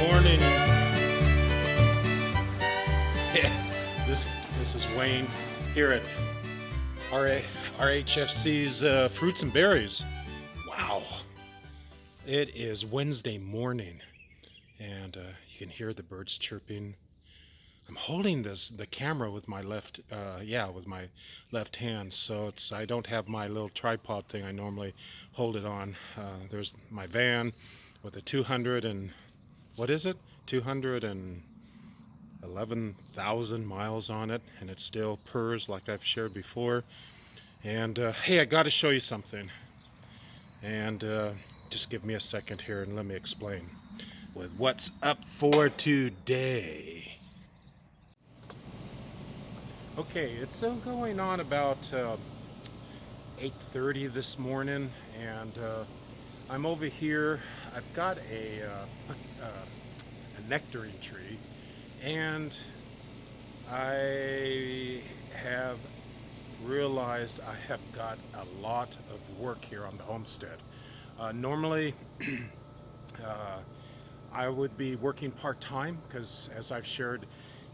morning. Yeah, this is Wayne here at RHFC's Fruits and Berries. Wow, it is Wednesday morning, and you can hear the birds chirping. I'm holding the camera with my left hand, so I don't have my little tripod thing I normally hold it on. There's my van with a 211,000 miles on it, and it still purrs like I've shared before. And hey, I got to show you something, and just give me a second here and let me explain with what's up for today. Okay, it's going on about 8:30 this morning, and I'm over here. I've got a nectarine tree, and I have realized I have got a lot of work here on the homestead. Normally, I would be working part-time because, as I've shared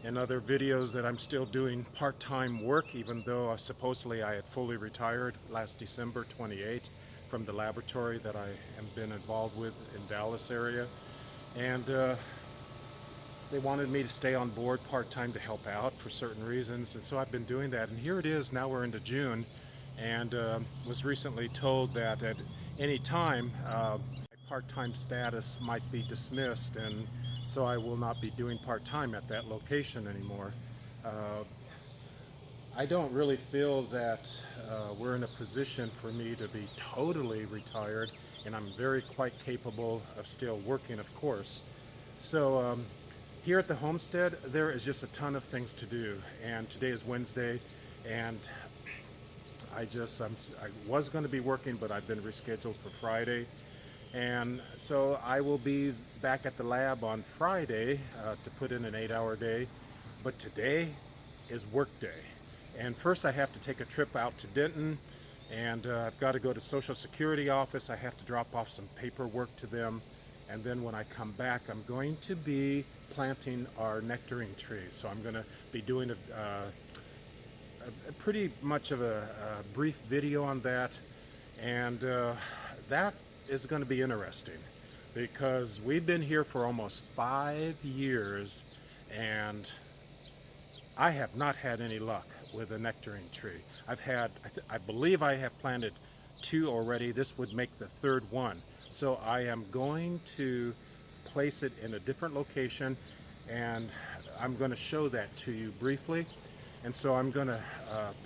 in other videos, that I'm still doing part-time work, even though supposedly I had fully retired last December 28 from the laboratory that I have been involved with in Dallas area. And they wanted me to stay on board part-time to help out for certain reasons, and so I've been doing that. And here it is, now we're into June, and was recently told that at any time my part-time status might be dismissed, and so I will not be doing part-time at that location anymore. I don't really feel that we're in a position for me to be totally retired, and I'm very quite capable of still working, of course. So here at the homestead, there is just a ton of things to do, and today is Wednesday, and I was going to be working, but I've been rescheduled for Friday. And so I will be back at the lab on Friday to put in an 8-hour day. But today is work day. And first I have to take a trip out to Denton, and I've got to go to Social Security office. I have to drop off some paperwork to them. And then when I come back, I'm going to be planting our nectarine tree. So I'm going to be doing a pretty much of a brief video on that. And that is going to be interesting because we've been here for almost 5 years, and I have not had any luck with a nectarine tree. I believe I have planted 2 already. This would make the 3rd one. So I am going to place it in a different location, and I'm going to show that to you briefly. And so I'm going to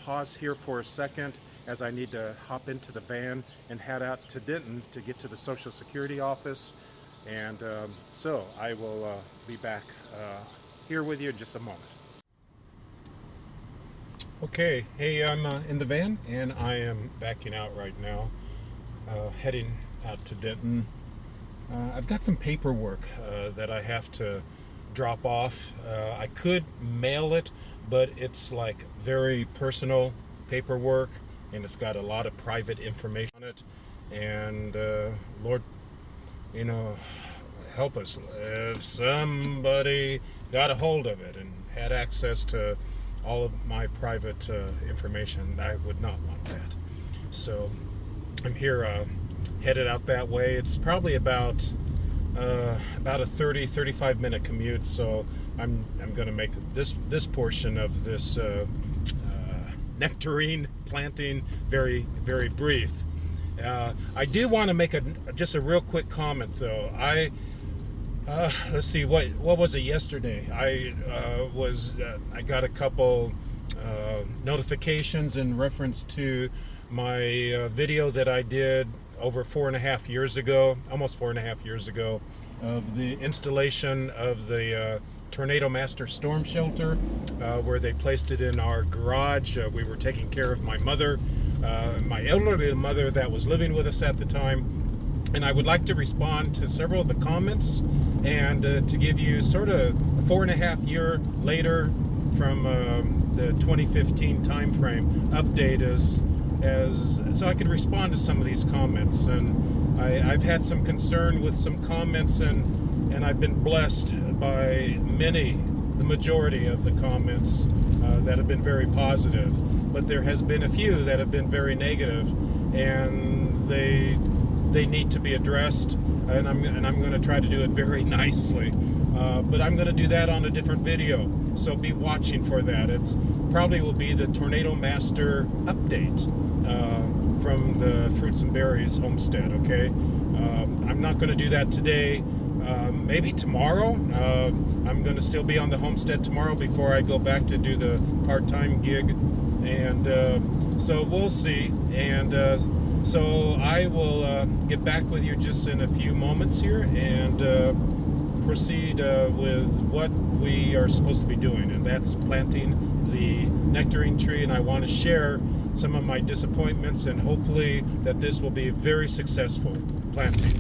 pause here for a second as I need to hop into the van and head out to Denton to get to the Social Security office. And so I will be back here with you in just a moment. Okay, hey, I'm in the van, and I am backing out right now, heading out to Denton. I've got some paperwork that I have to drop off. I could mail it, but it's like very personal paperwork, and it's got a lot of private information on it. And Lord, help us if somebody got a hold of it and had access to all of my private information. I would not want that. So I'm here headed out that way. It's probably about a 30-35 minute commute, so I'm going to make this portion of this nectarine planting very, very brief. I do want to make just a real quick comment, though. Let's see, what was it yesterday? I got a couple notifications in reference to my video that I did over 4.5 years ago, almost 4.5 years ago, of the installation of the Tornado Master storm shelter, where they placed it in our garage. We were taking care of my mother, my elderly mother that was living with us at the time. And I would like to respond to several of the comments, and to give you sort of a 4.5 year later from the 2015 time frame update as so I could respond to some of these comments. And I've had some concern with some comments, and and I've been blessed by the majority of the comments that have been very positive, but there has been a few that have been very negative, and they need to be addressed, and I'm going to try to do it very nicely, but I'm going to do that on a different video, so be watching for that. It's probably will be the Tornado Master update from the Fruits and Berries Homestead. Okay, I'm not going to do that today. Maybe tomorrow. I'm going to still be on the homestead tomorrow before I go back to do the part-time gig, and so we'll see. And so I will get back with you just in a few moments here and proceed with what we are supposed to be doing, and that's planting the nectarine tree. And I want to share some of my disappointments, and hopefully that this will be very successful planting.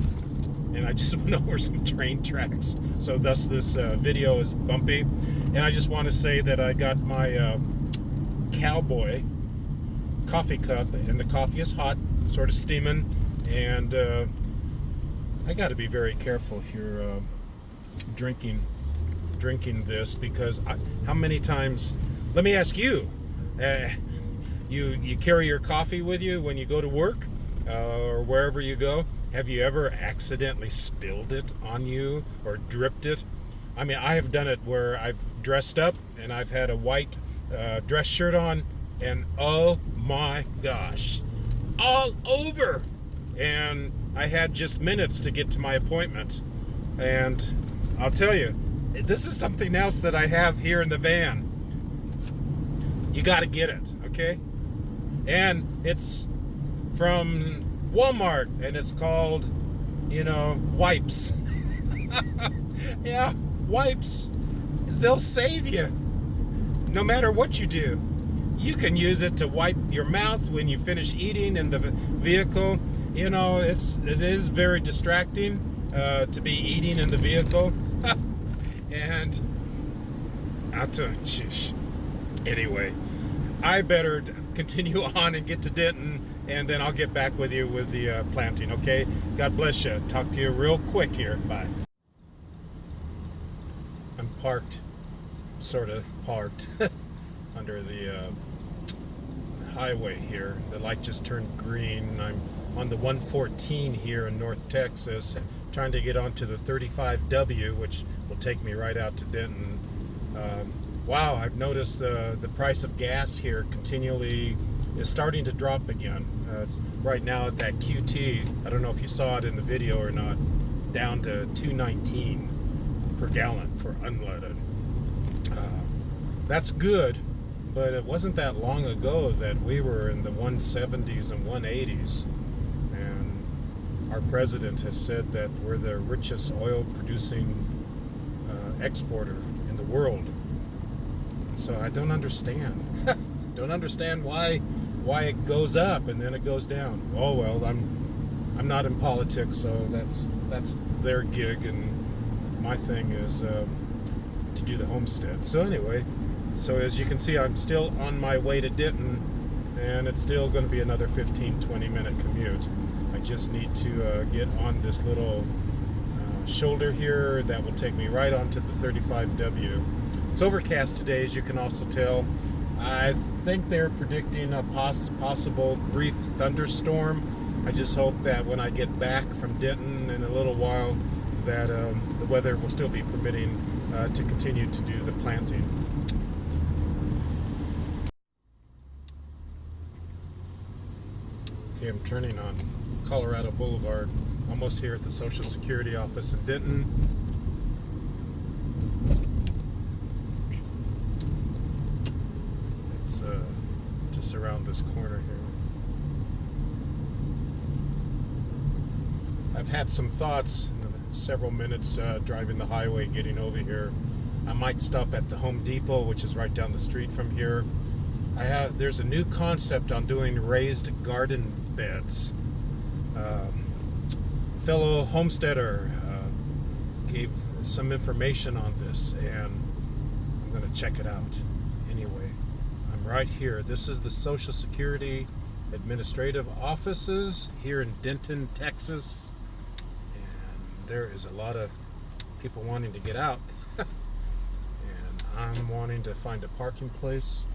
And I just went over some train tracks, so thus this video is bumpy. And I just want to say that I got my cowboy coffee cup, and the coffee is hot, sort of steaming, and I got to be very careful here drinking this, because how many times, let me ask you, you carry your coffee with you when you go to work or wherever you go? Have you ever accidentally spilled it on you or dripped it? I mean, I have done it where I've dressed up and I've had a white dress shirt on, and oh my gosh, all over. And I had just minutes to get to my appointment. And I'll tell you, this is something else that I have here in the van. You got to get it, okay? And it's from Walmart, and it's called, wipes. Yeah, wipes. They'll save you no matter what you do. You can use it to wipe your mouth when you finish eating in the vehicle. It is very distracting to be eating in the vehicle. And I'll tell you, sheesh. Anyway, I better continue on and get to Denton, and then I'll get back with you with the planting, okay? God bless you. Talk to you real quick here. Bye. I'm sort of parked under the highway here. The light just turned green. I'm on the 114 here in North Texas, trying to get onto the 35W, which will take me right out to Denton. Wow, I've noticed the price of gas here continually is starting to drop again. It's right now at that QT, I don't know if you saw it in the video or not, down to $2.19 per gallon for unleaded. That's good, but it wasn't that long ago that we were in the 170s and 180s. And our president has said that we're the richest oil producing exporter in the world. So I don't understand. Don't understand why it goes up and then it goes down. Oh well, I'm not in politics, so that's their gig, and my thing is to do the homestead. So anyway, so as you can see, I'm still on my way to Denton, and it's still going to be another 15-20 minute commute. I just need to get on this little shoulder here that will take me right onto the 35W. It's overcast today, as you can also tell. I think they're predicting a possible brief thunderstorm. I just hope that when I get back from Denton in a little while, that the weather will still be permitting to continue to do the planting. Okay, I'm turning on Colorado Boulevard, almost here at the Social Security office in Denton. It's just around this corner here. I've had some thoughts in the several minutes driving the highway getting over here. I might stop at the Home Depot, which is right down the street from here. There's a new concept on doing raised garden beds. Fellow homesteader gave some information on this, and I'm going to check it out. Anyway, I'm right here. This is the Social Security Administrative Offices here in Denton, Texas. And there is a lot of people wanting to get out. And I'm wanting to find a parking place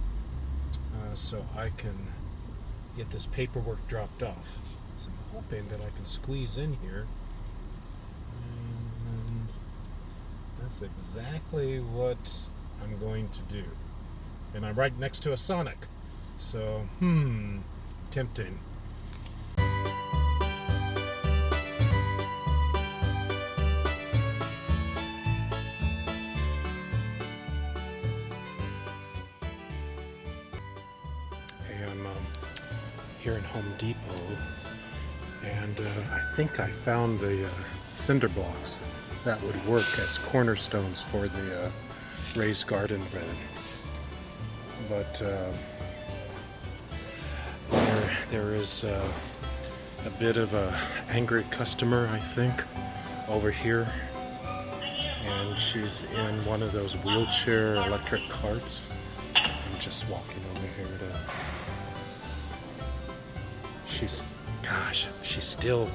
so I can get this paperwork dropped off. So I'm hoping that I can squeeze in here. And that's exactly what I'm going to do. And I'm right next to a Sonic. So, tempting. I'm here in Home Depot, and I think I found the cinder blocks that would work as cornerstones for the raised garden bed. But there is a bit of a angry customer, I think, over here, and she's in one of those wheelchair electric carts. I'm just walking over here to. She's still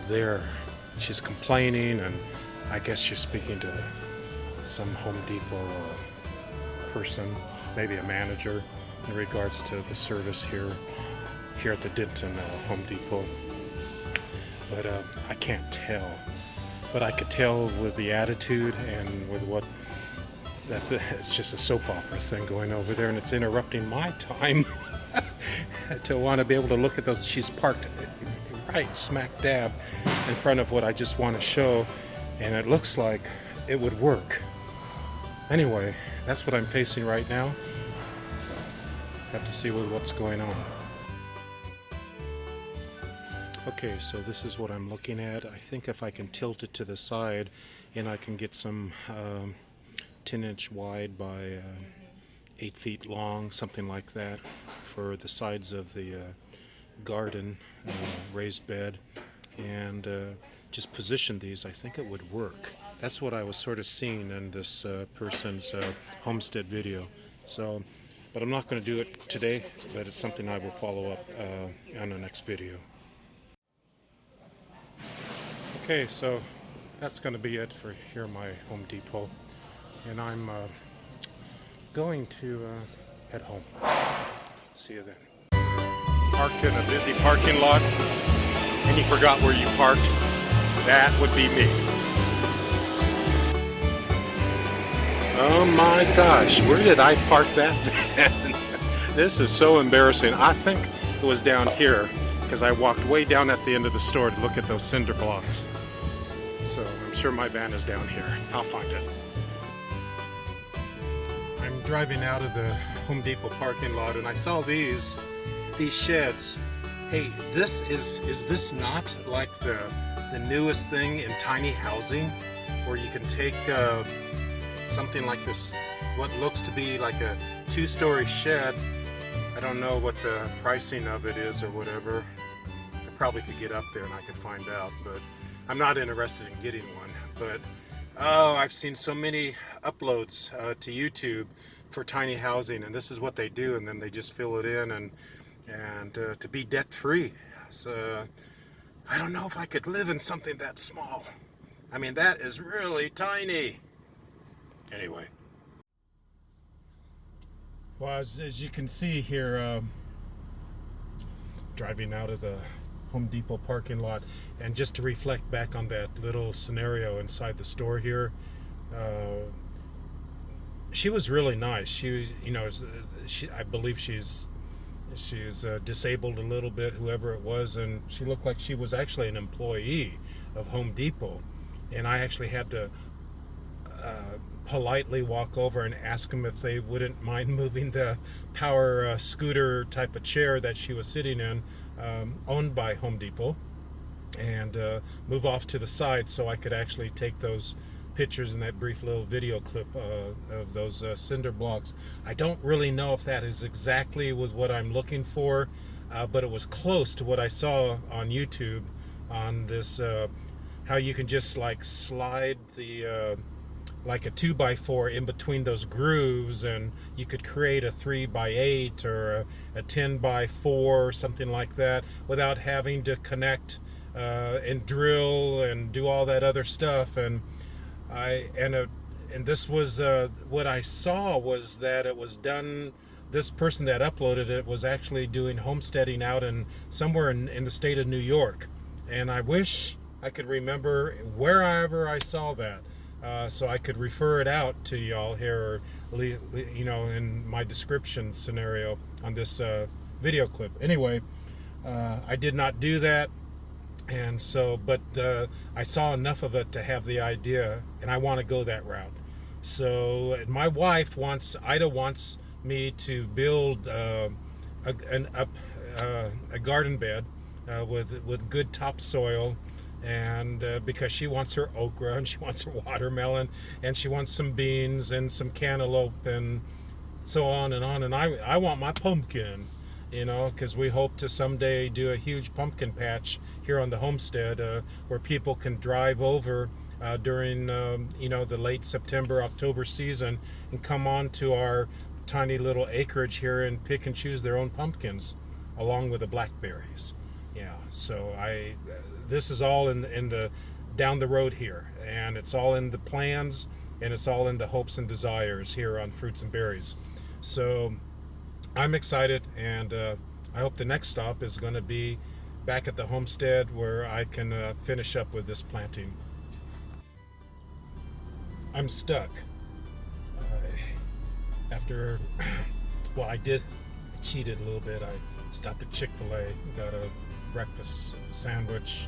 there. She's complaining, and I guess she's speaking to some Home Depot person, maybe a manager, in regards to the service here at the Denton Home Depot. But I can't tell. But I could tell with the attitude and with what it's just a soap opera thing going over there, and it's interrupting my time to want to be able to look at those. She's parked right smack dab in front of what I just want to show, and it looks like it would work. Anyway, that's what I'm facing right now. Have to see what's going on. Okay, so this is what I'm looking at. I think if I can tilt it to the side and I can get some 10-inch wide by 8 feet long, something like that, for the sides of the garden raised bed, and just position these, I think it would work. That's what I was sort of seeing in this person's Homestead video. So, but I'm not going to do it today, but it's something I will follow up on the next video. Okay, so that's going to be it for here at my Home Depot, and I'm going to head home. See you then. Parked in a busy parking lot, and you forgot where you parked. That would be me. Oh my gosh, where did I park that van? This is so embarrassing. I think it was down here, because I walked way down at the end of the store to look at those cinder blocks. So I'm sure my van is down here. I'll find it. I'm driving out of the Home Depot parking lot, and I saw these sheds. Hey, is this not like the newest thing in tiny housing, where you can take something like this, what looks to be like a 2-story shed. I don't know what the pricing of it is or whatever. I probably could get up there and I could find out, but I'm not interested in getting one. But oh, I've seen so many uploads to YouTube for tiny housing, and this is what they do, and then they just fill it in and to be debt free. So I don't know if I could live in something that small. I mean, that is really tiny. Anyway, well, as you can see here, driving out of the Home Depot parking lot, and just to reflect back on that little scenario inside the store here, she was really nice. She, I believe she's disabled a little bit, whoever it was, and she looked like she was actually an employee of Home Depot, and I actually had to politely walk over and ask them if they wouldn't mind moving the power scooter type of chair that she was sitting in, owned by Home Depot, and move off to the side so I could actually take those pictures in that brief little video clip of those cinder blocks. I don't really know if that is exactly what I'm looking for, but it was close to what I saw on YouTube on this, how you can just like slide the like a 2x4 in between those grooves, and you could create a 3x8 or a 10x4 or something like that without having to connect and drill and do all that other stuff. And this was what I saw was that it was done. This person that uploaded it was actually doing homesteading out in somewhere in the state of New York, and I wish I could remember wherever I saw that, so I could refer it out to y'all here, or in my description scenario on this video clip. Anyway, I did not do that. And so, but I saw enough of it to have the idea, and I want to go that route. So my wife Ida wants me to build a garden bed with good topsoil, and because she wants her okra and she wants her watermelon and she wants some beans and some cantaloupe and so on and on. And I want my pumpkin. Because we hope to someday do a huge pumpkin patch here on the homestead, where people can drive over during the late September, October season and come on to our tiny little acreage here and pick and choose their own pumpkins along with the blackberries. Yeah, so this is all in the down the road here, and it's all in the plans, and it's all in the hopes and desires here on Fruits and Berries. So I'm excited, and I hope the next stop is going to be back at the homestead where I can finish up with this planting. I'm stuck. I cheated a little bit. I stopped at Chick-fil-A, got a breakfast sandwich,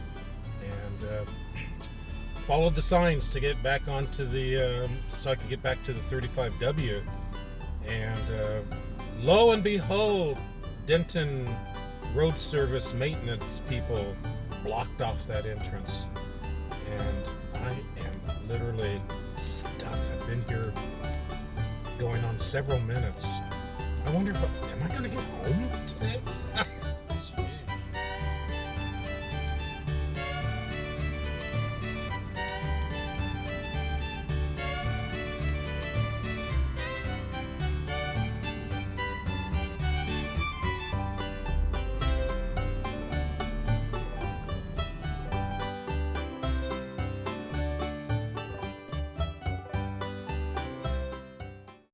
and followed the signs to get back onto so I could get back to the 35W. And lo and behold, Denton Road Service maintenance people blocked off that entrance, and I am literally stuck. I've been here going on several minutes. I wonder am I going to get home today?